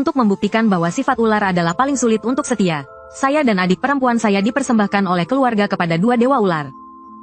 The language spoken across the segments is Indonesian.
Untuk membuktikan bahwa sifat ular adalah paling sulit untuk setia, saya dan adik perempuan saya dipersembahkan oleh keluarga kepada dua dewa ular.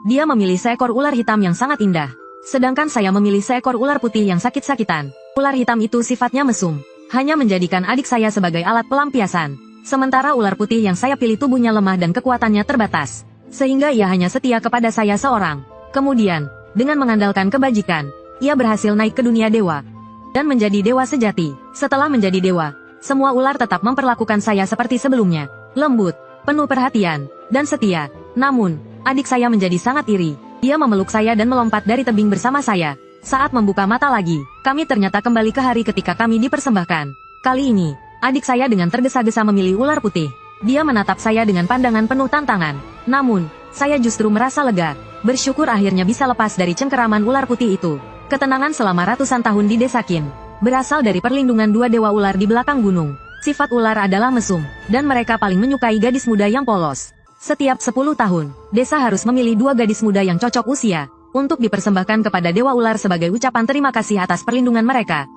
Dia memilih seekor ular hitam yang sangat indah, sedangkan saya memilih seekor ular putih yang sakit-sakitan. Ular hitam itu sifatnya mesum, hanya menjadikan adik saya sebagai alat pelampiasan. Sementara ular putih yang saya pilih tubuhnya lemah dan kekuatannya terbatas, sehingga ia hanya setia kepada saya seorang. Kemudian, dengan mengandalkan kebajikan, ia berhasil naik ke dunia dewa dan menjadi dewa sejati. Setelah menjadi dewa, semua ular tetap memperlakukan saya seperti sebelumnya, lembut, penuh perhatian, dan setia. Namun, adik saya menjadi sangat iri. Dia memeluk saya dan melompat dari tebing bersama saya. Saat membuka mata lagi, kami ternyata kembali ke hari ketika kami dipersembahkan. Kali ini, adik saya dengan tergesa-gesa memilih ular putih. Dia menatap saya dengan pandangan penuh tantangan. Namun, saya justru merasa lega, bersyukur akhirnya bisa lepas dari cengkeraman ular putih itu. Ketenangan selama ratusan tahun di desa Qin berasal dari perlindungan dua dewa ular di belakang gunung. Sifat ular adalah mesum, dan mereka paling menyukai gadis muda yang polos. Setiap 10 tahun, desa harus memilih dua gadis muda yang cocok usia untuk dipersembahkan kepada dewa ular sebagai ucapan terima kasih atas perlindungan mereka.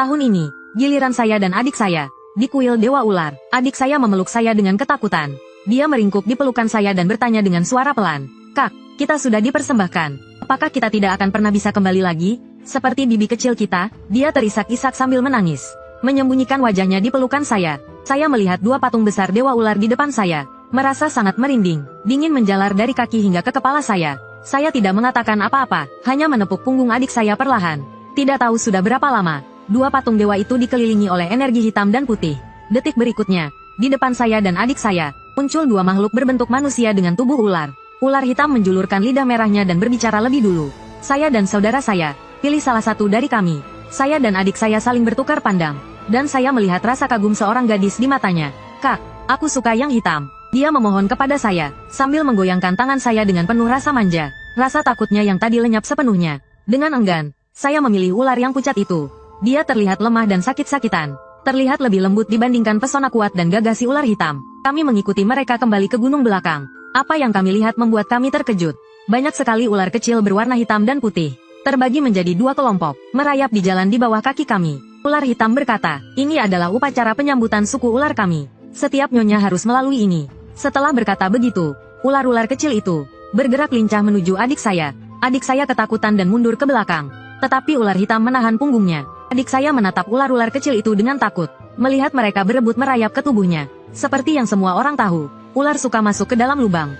Tahun ini, giliran saya dan adik saya di kuil dewa ular. Adik saya memeluk saya dengan ketakutan. Dia meringkuk di pelukan saya dan bertanya dengan suara pelan, "Kak, kita sudah dipersembahkan. Apakah kita tidak akan pernah bisa kembali lagi? Seperti bibi kecil kita?" Dia terisak-isak sambil menangis, menyembunyikan wajahnya di pelukan saya. Saya melihat dua patung besar dewa ular di depan saya, merasa sangat merinding. Dingin menjalar dari kaki hingga ke kepala saya. Saya tidak mengatakan apa-apa, hanya menepuk punggung adik saya perlahan. Tidak tahu sudah berapa lama, dua patung dewa itu dikelilingi oleh energi hitam dan putih. Detik berikutnya, di depan saya dan adik saya, muncul dua makhluk berbentuk manusia dengan tubuh ular. Ular hitam menjulurkan lidah merahnya dan berbicara lebih dulu. "Saya dan saudara saya, pilih salah satu dari kami." Saya dan adik saya saling bertukar pandang, dan saya melihat rasa kagum seorang gadis di matanya. "Kak, aku suka yang hitam." Dia memohon kepada saya, sambil menggoyangkan tangan saya dengan penuh rasa manja. Rasa takutnya yang tadi lenyap sepenuhnya. Dengan enggan, saya memilih ular yang pucat itu. Dia terlihat lemah dan sakit-sakitan. Terlihat lebih lembut dibandingkan pesona kuat dan gagah si ular hitam. Kami mengikuti mereka kembali ke gunung belakang. Apa yang kami lihat membuat kami terkejut. Banyak sekali ular kecil berwarna hitam dan putih, terbagi menjadi dua kelompok, merayap di jalan di bawah kaki kami. Ular hitam berkata, "Ini adalah upacara penyambutan suku ular kami. Setiap nyonya harus melalui ini." Setelah berkata begitu, ular-ular kecil itu bergerak lincah menuju adik saya. Adik saya ketakutan dan mundur ke belakang. Tetapi ular hitam menahan punggungnya. Adik saya menatap ular-ular kecil itu dengan takut, melihat mereka berebut merayap ke tubuhnya. Seperti yang semua orang tahu, ular suka masuk ke dalam lubang.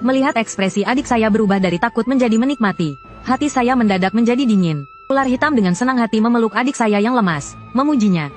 Melihat ekspresi adik saya berubah dari takut menjadi menikmati, hati saya mendadak menjadi dingin. Ular hitam dengan senang hati memeluk adik saya yang lemas, memujinya.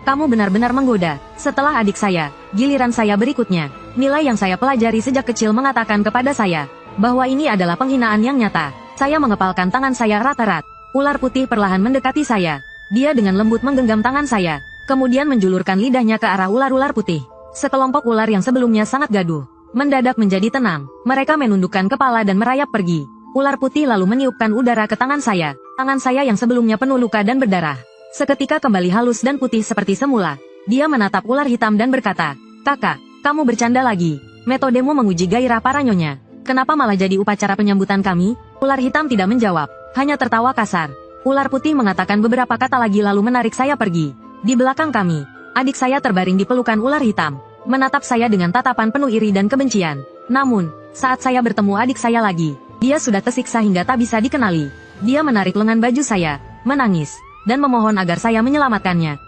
"Kamu benar-benar menggoda." Setelah adik saya, giliran saya berikutnya. Nilai yang saya pelajari sejak kecil mengatakan kepada saya bahwa ini adalah penghinaan yang nyata. Saya mengepalkan tangan saya erat-erat. Ular putih perlahan mendekati saya. Dia dengan lembut menggenggam tangan saya, kemudian menjulurkan lidahnya ke arah ular-ular putih. Sekelompok ular yang sebelumnya sangat gaduh mendadak menjadi tenang. Mereka menundukkan kepala dan merayap pergi. Ular putih lalu meniupkan udara ke tangan saya. Tangan saya yang sebelumnya penuh luka dan berdarah seketika kembali halus dan putih seperti semula. Dia menatap ular hitam dan berkata, "Kakak, kamu bercanda lagi. Metodemu menguji gairah para nyonya. Kenapa malah jadi upacara penyambutan kami?" Ular hitam tidak menjawab, hanya tertawa kasar. Ular putih mengatakan beberapa kata lagi lalu menarik saya pergi. Di belakang kami, adik saya terbaring di pelukan ular hitam, menatap saya dengan tatapan penuh iri dan kebencian. Namun, saat saya bertemu adik saya lagi, dia sudah tersiksa hingga tak bisa dikenali. Dia menarik lengan baju saya, menangis, dan memohon agar saya menyelamatkannya.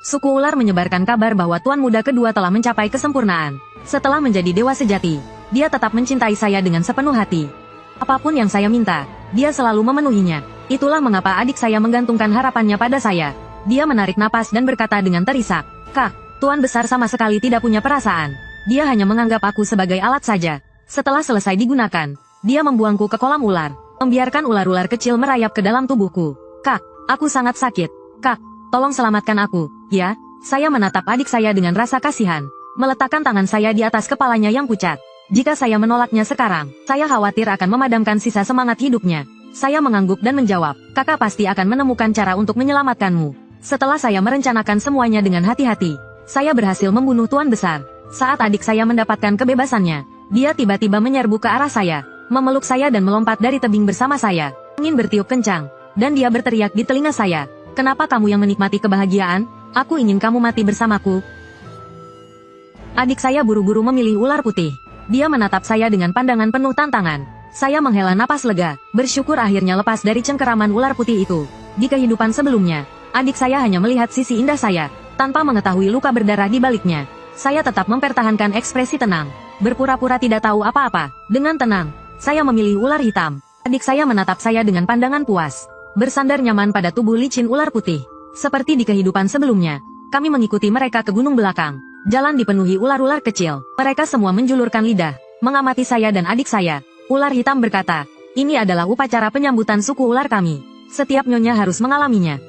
Suku ular menyebarkan kabar bahwa tuan muda kedua telah mencapai kesempurnaan. Setelah menjadi dewa sejati, dia tetap mencintai saya dengan sepenuh hati. Apapun yang saya minta, dia selalu memenuhinya. Itulah mengapa adik saya menggantungkan harapannya pada saya. Dia menarik napas dan berkata dengan terisak, "Kak, Tuan Besar sama sekali tidak punya perasaan. Dia hanya menganggap aku sebagai alat saja." Setelah selesai digunakan, dia membuangku ke kolam ular, membiarkan ular-ular kecil merayap ke dalam tubuhku. "Kak, aku sangat sakit. Kak, tolong selamatkan aku, ya." Saya menatap adik saya dengan rasa kasihan, meletakkan tangan saya di atas kepalanya yang pucat. Jika saya menolaknya sekarang, saya khawatir akan memadamkan sisa semangat hidupnya. Saya mengangguk dan menjawab, "Kakak pasti akan menemukan cara untuk menyelamatkanmu." Setelah saya merencanakan semuanya dengan hati-hati, saya berhasil membunuh Tuan Besar. Saat adik saya mendapatkan kebebasannya, dia tiba-tiba menyerbu ke arah saya, memeluk saya dan melompat dari tebing bersama saya. Angin bertiup kencang, dan dia berteriak di telinga saya, "Kenapa kamu yang menikmati kebahagiaan? Aku ingin kamu mati bersamaku. Adik saya buru-buru memilih ular putih. Dia menatap saya dengan pandangan penuh tantangan. Saya menghela napas lega, bersyukur akhirnya lepas dari cengkeraman ular putih itu. Di kehidupan sebelumnya, adik saya hanya melihat sisi indah saya, tanpa mengetahui luka berdarah di baliknya. Saya tetap mempertahankan ekspresi tenang, berpura-pura tidak tahu apa-apa. Dengan tenang, saya memilih ular hitam. Adik saya menatap saya dengan pandangan puas, bersandar nyaman pada tubuh licin ular putih. Seperti di kehidupan sebelumnya, kami mengikuti mereka ke gunung belakang. Jalan dipenuhi ular-ular kecil. Mereka semua menjulurkan lidah, mengamati saya dan adik saya. Ular hitam berkata, "Ini adalah upacara penyambutan suku ular kami. Setiap nyonya harus mengalaminya."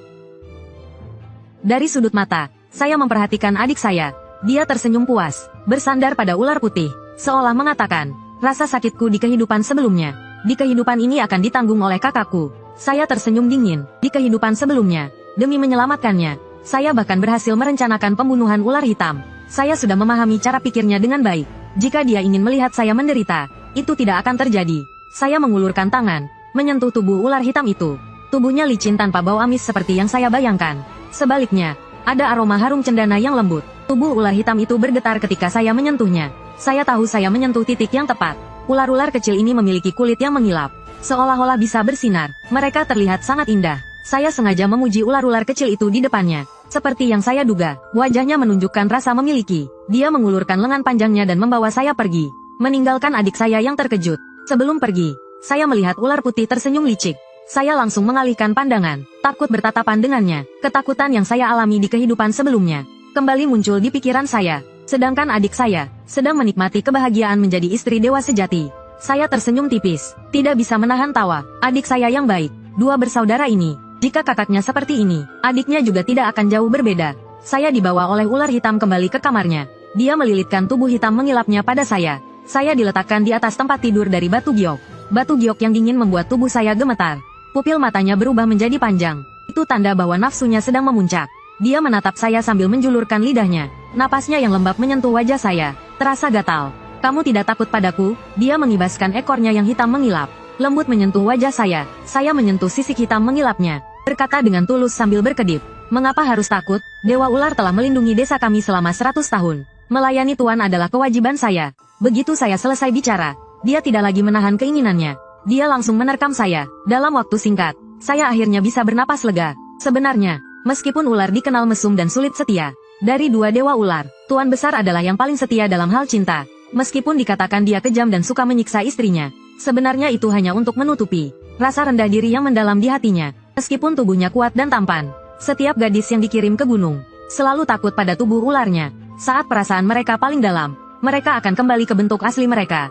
Dari sudut mata, saya memperhatikan adik saya. Dia tersenyum puas, bersandar pada ular putih, seolah mengatakan, "Rasa sakitku di kehidupan sebelumnya, di kehidupan ini akan ditanggung oleh kakakku." Saya tersenyum dingin. Di kehidupan sebelumnya, demi menyelamatkannya, saya bahkan berhasil merencanakan pembunuhan ular hitam. Saya sudah memahami cara pikirnya dengan baik. Jika dia ingin melihat saya menderita, itu tidak akan terjadi. Saya mengulurkan tangan, menyentuh tubuh ular hitam itu. Tubuhnya licin tanpa bau amis seperti yang saya bayangkan. Sebaliknya, ada aroma harum cendana yang lembut. Tubuh ular hitam itu bergetar ketika saya menyentuhnya. Saya tahu saya menyentuh titik yang tepat. Ular-ular kecil ini memiliki kulit yang mengilap, seolah-olah bisa bersinar. Mereka terlihat sangat indah. Saya sengaja memuji ular-ular kecil itu di depannya. Seperti yang saya duga, wajahnya menunjukkan rasa memiliki. Dia mengulurkan lengan panjangnya dan membawa saya pergi, meninggalkan adik saya yang terkejut. Sebelum pergi, saya melihat ular putih tersenyum licik. Saya langsung mengalihkan pandangan, takut bertatapan dengannya. Ketakutan yang saya alami di kehidupan sebelumnya kembali muncul di pikiran saya. Sedangkan adik saya sedang menikmati kebahagiaan menjadi istri dewa sejati. Saya tersenyum tipis, tidak bisa menahan tawa. Adik saya yang baik, dua bersaudara ini. Jika kakaknya seperti ini, adiknya juga tidak akan jauh berbeda. Saya dibawa oleh ular hitam kembali ke kamarnya. Dia melilitkan tubuh hitam mengilapnya pada saya. Saya diletakkan di atas tempat tidur dari batu giok. Batu giok yang dingin membuat tubuh saya gemetar. Pupil matanya berubah menjadi panjang. Itu tanda bahwa nafsunya sedang memuncak. Dia menatap saya sambil menjulurkan lidahnya. Napasnya yang lembab menyentuh wajah saya. Terasa gatal. "Kamu tidak takut padaku?" Dia mengibaskan ekornya yang hitam mengilap. Lembut menyentuh wajah saya. Saya menyentuh sisik hitam mengilapnya, berkata dengan tulus sambil berkedip, "Mengapa harus takut? Dewa Ular telah melindungi desa kami selama 100 tahun. Melayani Tuan adalah kewajiban saya." Begitu saya selesai bicara, dia tidak lagi menahan keinginannya. Dia langsung menerkam saya. Dalam waktu singkat, saya akhirnya bisa bernapas lega. Sebenarnya, meskipun ular dikenal mesum dan sulit setia, dari dua dewa ular, Tuan Besar adalah yang paling setia dalam hal cinta. Meskipun dikatakan dia kejam dan suka menyiksa istrinya, sebenarnya itu hanya untuk menutupi rasa rendah diri yang mendalam di hatinya. Meskipun tubuhnya kuat dan tampan, setiap gadis yang dikirim ke gunung selalu takut pada tubuh ularnya. Saat perasaan mereka paling dalam, mereka akan kembali ke bentuk asli mereka.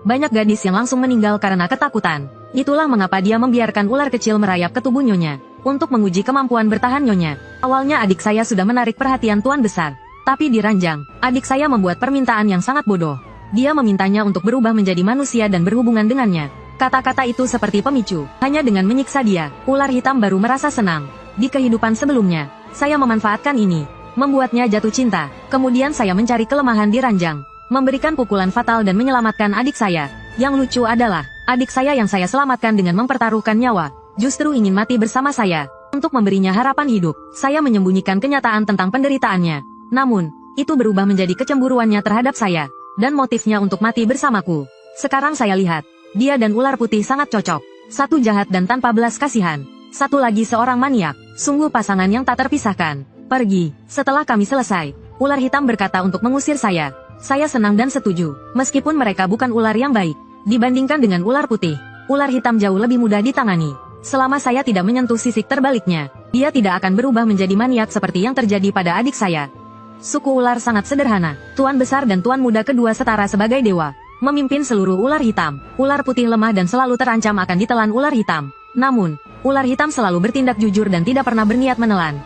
Banyak gadis yang langsung meninggal karena ketakutan. Itulah mengapa dia membiarkan ular kecil merayap ke tubuh nyonya, untuk menguji kemampuan bertahan nyonya. Awalnya adik saya sudah menarik perhatian Tuan Besar, tapi di ranjang, adik saya membuat permintaan yang sangat bodoh. Dia memintanya untuk berubah menjadi manusia dan berhubungan dengannya. Kata-kata itu seperti pemicu. Hanya dengan menyiksa dia, ular hitam baru merasa senang. Di kehidupan sebelumnya, saya memanfaatkan ini, membuatnya jatuh cinta. Kemudian saya mencari kelemahan di ranjang, memberikan pukulan fatal dan menyelamatkan adik saya. Yang lucu adalah, adik saya yang saya selamatkan dengan mempertaruhkan nyawa, justru ingin mati bersama saya. Untuk memberinya harapan hidup, saya menyembunyikan kenyataan tentang penderitaannya. Namun, itu berubah menjadi kecemburuannya terhadap saya, dan motifnya untuk mati bersamaku. Sekarang saya lihat, dia dan ular putih sangat cocok. Satu jahat dan tanpa belas kasihan, satu lagi seorang maniak. Sungguh pasangan yang tak terpisahkan. Pergi. Setelah kami selesai, ular hitam berkata untuk mengusir saya. Saya senang dan setuju, meskipun mereka bukan ular yang baik. Dibandingkan dengan ular putih, ular hitam jauh lebih mudah ditangani. Selama saya tidak menyentuh sisik terbaliknya, dia tidak akan berubah menjadi maniak seperti yang terjadi pada adik saya. Suku ular sangat sederhana. Tuan Besar dan Tuan Muda kedua setara sebagai dewa, memimpin seluruh ular hitam. Ular putih lemah dan selalu terancam akan ditelan ular hitam. Namun, ular hitam selalu bertindak jujur dan tidak pernah berniat menelan.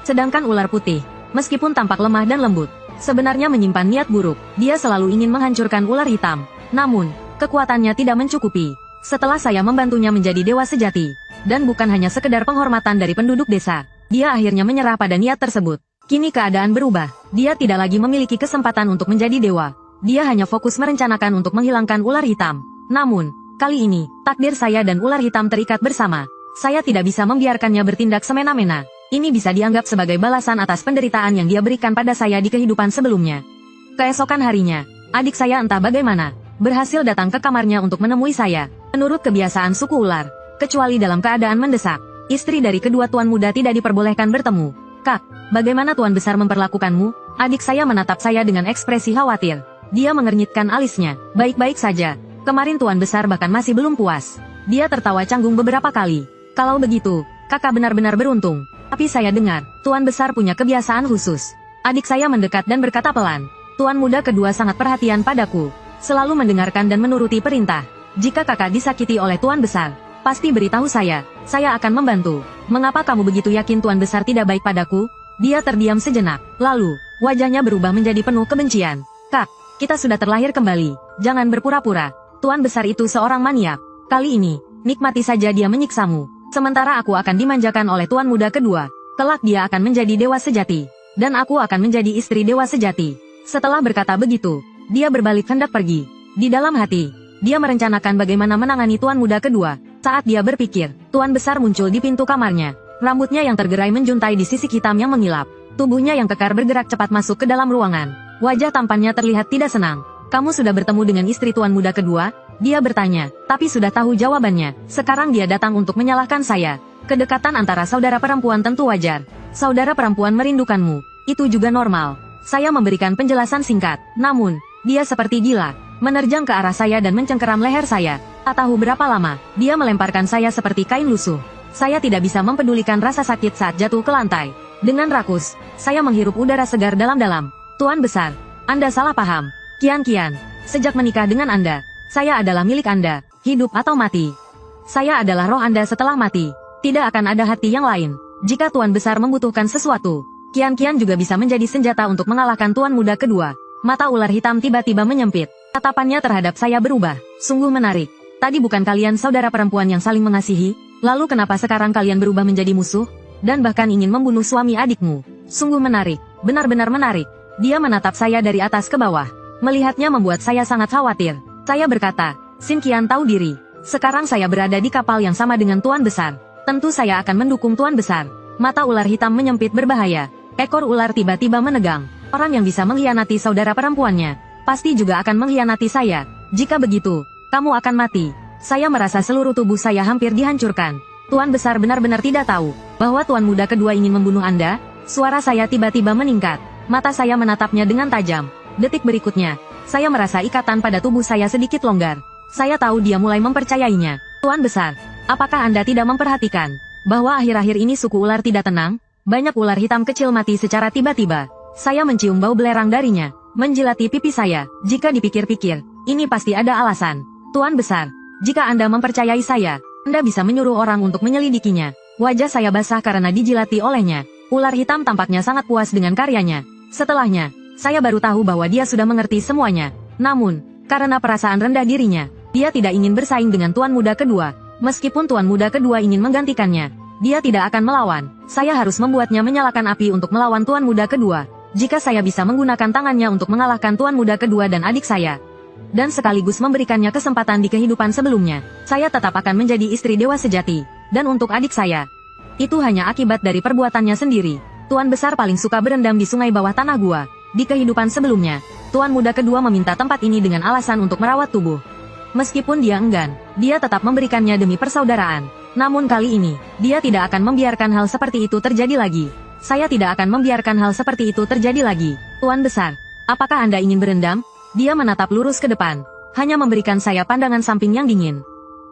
Sedangkan ular putih, meskipun tampak lemah dan lembut, sebenarnya menyimpan niat buruk. Dia selalu ingin menghancurkan ular hitam. Namun, kekuatannya tidak mencukupi. Setelah saya membantunya menjadi dewa sejati, dan bukan hanya sekedar penghormatan dari penduduk desa, dia akhirnya menyerah pada niat tersebut. Kini keadaan berubah. Dia tidak lagi memiliki kesempatan untuk menjadi dewa. Dia hanya fokus merencanakan untuk menghilangkan ular hitam. Namun, kali ini, takdir saya dan ular hitam terikat bersama. Saya tidak bisa membiarkannya bertindak semena-mena. Ini bisa dianggap sebagai balasan atas penderitaan yang dia berikan pada saya di kehidupan sebelumnya. Keesokan harinya, adik saya entah bagaimana, berhasil datang ke kamarnya untuk menemui saya. Menurut kebiasaan suku ular, kecuali dalam keadaan mendesak, istri dari kedua tuan muda tidak diperbolehkan bertemu. Kak, bagaimana tuan besar memperlakukanmu? Adik saya menatap saya dengan ekspresi khawatir. Dia mengernyitkan alisnya. Baik-baik saja. Kemarin tuan besar bahkan masih belum puas. Dia tertawa canggung beberapa kali. Kalau begitu, kakak benar-benar beruntung. Tapi saya dengar, tuan besar punya kebiasaan khusus. Adik saya mendekat dan berkata pelan. Tuan muda kedua sangat perhatian padaku. Selalu mendengarkan dan menuruti perintah. Jika kakak disakiti oleh tuan besar, pasti beritahu saya akan membantu. Mengapa kamu begitu yakin tuan besar tidak baik padaku? Dia terdiam sejenak. Lalu, wajahnya berubah menjadi penuh kebencian. Kak, kita sudah terlahir kembali. Jangan berpura-pura. Tuan besar itu seorang maniak. Kali ini, nikmati saja dia menyiksamu. Sementara aku akan dimanjakan oleh tuan muda kedua. Kelak dia akan menjadi dewa sejati. Dan aku akan menjadi istri dewa sejati. Setelah berkata begitu, dia berbalik hendak pergi. Di dalam hati, dia merencanakan bagaimana menangani tuan muda kedua. Saat dia berpikir, tuan besar muncul di pintu kamarnya. Rambutnya yang tergerai menjuntai di sisik hitam yang mengilap. Tubuhnya yang kekar bergerak cepat masuk ke dalam ruangan. Wajah tampannya terlihat tidak senang. Kamu sudah bertemu dengan istri tuan muda kedua? Dia bertanya, tapi sudah tahu jawabannya. Sekarang dia datang untuk menyalahkan saya. Kedekatan antara saudara perempuan tentu wajar. Saudara perempuan merindukanmu. Itu juga normal. Saya memberikan penjelasan singkat. Namun, dia seperti gila. Menerjang ke arah saya dan mencengkeram leher saya. Tak tahu berapa lama, dia melemparkan saya seperti kain lusuh. Saya tidak bisa mempedulikan rasa sakit saat jatuh ke lantai. Dengan rakus, saya menghirup udara segar dalam-dalam. Tuan besar, Anda salah paham. Kian-kian, sejak menikah dengan Anda, saya adalah milik Anda, hidup atau mati. Saya adalah roh Anda setelah mati. Tidak akan ada hati yang lain. Jika tuan besar membutuhkan sesuatu, Kian-kian juga bisa menjadi senjata untuk mengalahkan tuan muda kedua. Mata ular hitam tiba-tiba menyempit. Tatapannya terhadap saya berubah. Sungguh menarik. Tadi bukan kalian saudara perempuan yang saling mengasihi? Lalu kenapa sekarang kalian berubah menjadi musuh? Dan bahkan ingin membunuh suami adikmu. Sungguh menarik. Benar-benar menarik. Dia menatap saya dari atas ke bawah. Melihatnya membuat saya sangat khawatir. Saya berkata, Xin Qian tahu diri. Sekarang saya berada di kapal yang sama dengan tuan besar. Tentu saya akan mendukung tuan besar. Mata ular hitam menyempit berbahaya. Ekor ular tiba-tiba menegang. Orang yang bisa mengkhianati saudara perempuannya, pasti juga akan mengkhianati saya. Jika begitu, kamu akan mati. Saya merasa seluruh tubuh saya hampir dihancurkan. Tuan besar benar-benar tidak tahu bahwa tuan muda kedua ingin membunuh Anda. Suara saya tiba-tiba meningkat. Mata saya menatapnya dengan tajam. Detik berikutnya, saya merasa ikatan pada tubuh saya sedikit longgar. Saya tahu dia mulai mempercayainya. Tuan besar, apakah Anda tidak memperhatikan bahwa akhir-akhir ini suku ular tidak tenang? Banyak ular hitam kecil mati secara tiba-tiba. Saya mencium bau belerang darinya, menjilati pipi saya. Jika dipikir-pikir, ini pasti ada alasan. Tuan besar, jika Anda mempercayai saya, Anda bisa menyuruh orang untuk menyelidikinya. Wajah saya basah karena dijilati olehnya. Ular hitam tampaknya sangat puas dengan karyanya. Setelahnya, saya baru tahu bahwa dia sudah mengerti semuanya. Namun, karena perasaan rendah dirinya, dia tidak ingin bersaing dengan tuan muda kedua. Meskipun tuan muda kedua ingin menggantikannya, dia tidak akan melawan. Saya harus membuatnya menyalakan api untuk melawan tuan muda kedua. Jika saya bisa menggunakan tangannya untuk mengalahkan tuan muda kedua dan adik saya, dan sekaligus memberikannya kesempatan di kehidupan sebelumnya, saya tetap akan menjadi istri dewa sejati. Dan untuk adik saya, itu hanya akibat dari perbuatannya sendiri. Tuan besar paling suka berendam di sungai bawah tanah gua. Di kehidupan sebelumnya, tuan muda kedua meminta tempat ini dengan alasan untuk merawat tubuh. Meskipun dia enggan, dia tetap memberikannya demi persaudaraan. Namun kali ini, dia tidak akan membiarkan hal seperti itu terjadi lagi. Saya tidak akan membiarkan hal seperti itu terjadi lagi. Tuan besar, apakah Anda ingin berendam? Dia menatap lurus ke depan, hanya memberikan saya pandangan samping yang dingin.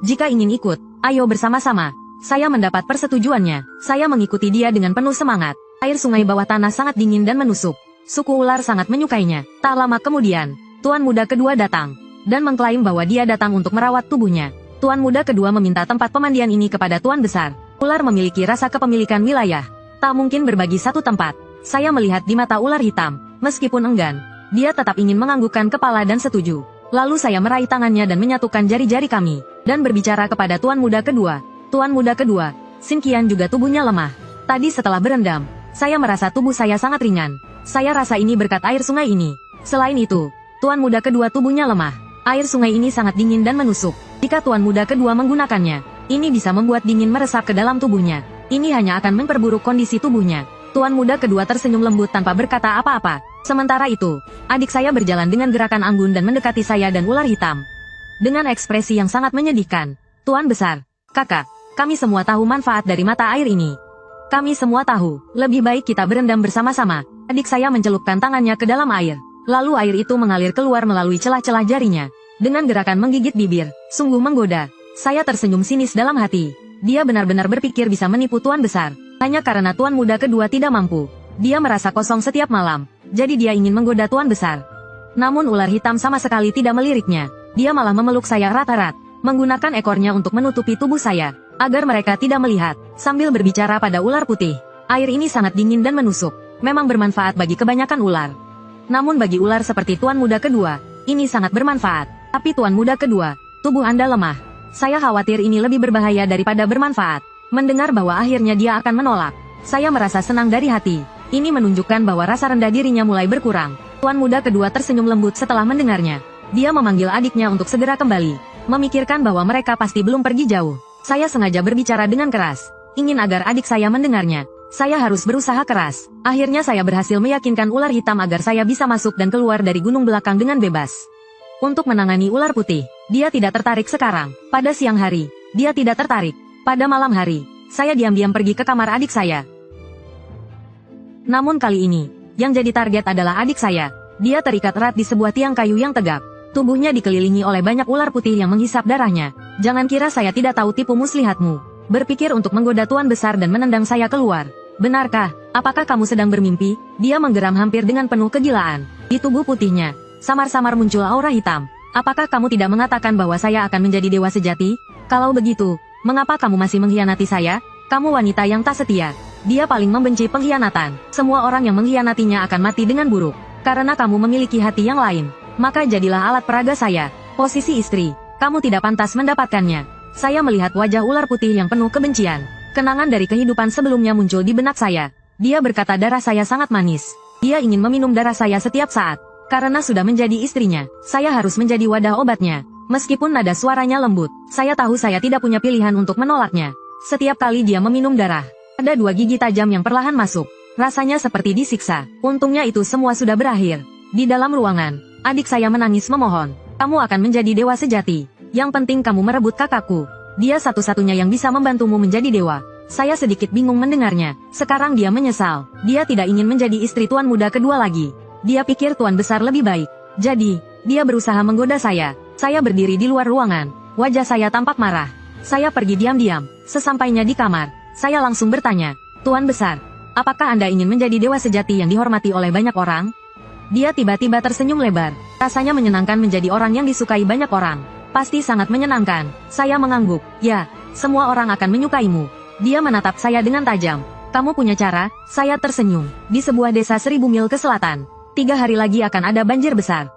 Jika ingin ikut, ayo bersama-sama. Saya mendapat persetujuannya. Saya mengikuti dia dengan penuh semangat. Air sungai bawah tanah sangat dingin dan menusuk. Suku ular sangat menyukainya. Tak lama kemudian, tuan muda kedua datang dan mengklaim bahwa dia datang untuk merawat tubuhnya. Tuan muda kedua meminta tempat pemandian ini kepada tuan besar. Ular memiliki rasa kepemilikan wilayah. Tak mungkin berbagi satu tempat. Saya melihat di mata ular hitam. Meskipun enggan, dia tetap ingin menganggukkan kepala dan setuju. Lalu saya meraih tangannya dan menyatukan jari-jari kami, dan berbicara kepada tuan muda kedua. Tuan muda kedua, Xin Qian juga tubuhnya lemah. Tadi setelah berendam, saya merasa tubuh saya sangat ringan. Saya rasa ini berkat air sungai ini. Selain itu, tuan muda kedua tubuhnya lemah. Air sungai ini sangat dingin dan menusuk. Jika tuan muda kedua menggunakannya, ini bisa membuat dingin meresap ke dalam tubuhnya. Ini hanya akan memperburuk kondisi tubuhnya. Tuan muda kedua tersenyum lembut tanpa berkata apa-apa. Sementara itu, adik saya berjalan dengan gerakan anggun dan mendekati saya dan ular hitam. Dengan ekspresi yang sangat menyedihkan. Tuan besar, kakak, kami semua tahu manfaat dari mata air ini. Kami semua tahu, lebih baik kita berendam bersama-sama. Adik saya mencelupkan tangannya ke dalam air. Lalu air itu mengalir keluar melalui celah-celah jarinya. Dengan gerakan menggigit bibir, sungguh menggoda. Saya tersenyum sinis dalam hati. Dia benar-benar berpikir bisa menipu tuan besar. Hanya karena tuan muda kedua tidak mampu. Dia merasa kosong setiap malam. Jadi dia ingin menggoda tuan besar. Namun ular hitam sama sekali tidak meliriknya. Dia malah memeluk saya erat-erat. Menggunakan ekornya untuk menutupi tubuh saya. Agar mereka tidak melihat. Sambil berbicara pada ular putih. Air ini sangat dingin dan menusuk. Memang bermanfaat bagi kebanyakan ular. Namun bagi ular seperti tuan muda kedua, ini sangat bermanfaat. Tapi tuan muda kedua, tubuh Anda lemah. Saya khawatir ini lebih berbahaya daripada bermanfaat. Mendengar bahwa akhirnya dia akan menolak. Saya merasa senang dari hati. Ini menunjukkan bahwa rasa rendah dirinya mulai berkurang. Tuan muda kedua tersenyum lembut setelah mendengarnya. Dia memanggil adiknya untuk segera kembali. Memikirkan bahwa mereka pasti belum pergi jauh. Saya sengaja berbicara dengan keras. Ingin agar adik saya mendengarnya. Saya harus berusaha keras. Akhirnya saya berhasil meyakinkan ular hitam agar saya bisa masuk dan keluar dari gunung belakang dengan bebas. Untuk menangani ular putih, dia tidak tertarik sekarang. Pada siang hari, dia tidak tertarik. Pada malam hari, saya diam-diam pergi ke kamar adik saya. Namun kali ini, yang jadi target adalah adik saya. Dia terikat erat di sebuah tiang kayu yang tegap. Tubuhnya dikelilingi oleh banyak ular putih yang menghisap darahnya. Jangan kira saya tidak tahu tipu muslihatmu. Berpikir untuk menggoda tuan besar dan menendang saya keluar. Benarkah? Apakah kamu sedang bermimpi? Dia menggeram hampir dengan penuh kegilaan. Di tubuh putihnya, samar-samar muncul aura hitam. Apakah kamu tidak mengatakan bahwa saya akan menjadi dewa sejati? Kalau begitu, mengapa kamu masih mengkhianati saya? Kamu wanita yang tak setia. Dia paling membenci pengkhianatan. Semua orang yang mengkhianatinya akan mati dengan buruk. Karena kamu memiliki hati yang lain, maka jadilah alat peraga saya. Posisi istri, kamu tidak pantas mendapatkannya. Saya melihat wajah ular putih yang penuh kebencian. Kenangan dari kehidupan sebelumnya muncul di benak saya. Dia berkata darah saya sangat manis. Dia ingin meminum darah saya setiap saat. Karena sudah menjadi istrinya, saya harus menjadi wadah obatnya. Meskipun nada suaranya lembut, saya tahu saya tidak punya pilihan untuk menolaknya. Setiap kali dia meminum darah, ada dua gigi tajam yang perlahan masuk. Rasanya seperti disiksa. Untungnya itu semua sudah berakhir. Di dalam ruangan, adik saya menangis memohon. Kamu akan menjadi dewa sejati. Yang penting kamu merebut kakakku. Dia satu-satunya yang bisa membantumu menjadi dewa. Saya sedikit bingung mendengarnya. Sekarang dia menyesal. Dia tidak ingin menjadi istri tuan muda kedua lagi. Dia pikir tuan besar lebih baik. Jadi, dia berusaha menggoda saya. Saya berdiri di luar ruangan. Wajah saya tampak marah. Saya pergi diam-diam. Sesampainya di kamar, saya langsung bertanya, Tuan besar, apakah Anda ingin menjadi dewa sejati yang dihormati oleh banyak orang? Dia tiba-tiba tersenyum lebar. Rasanya menyenangkan menjadi orang yang disukai banyak orang. Pasti sangat menyenangkan. Saya mengangguk. Ya, semua orang akan menyukaimu. Dia menatap saya dengan tajam. Kamu punya cara? Saya tersenyum. Di sebuah desa 1000 mil ke selatan. 3 hari lagi akan ada banjir besar.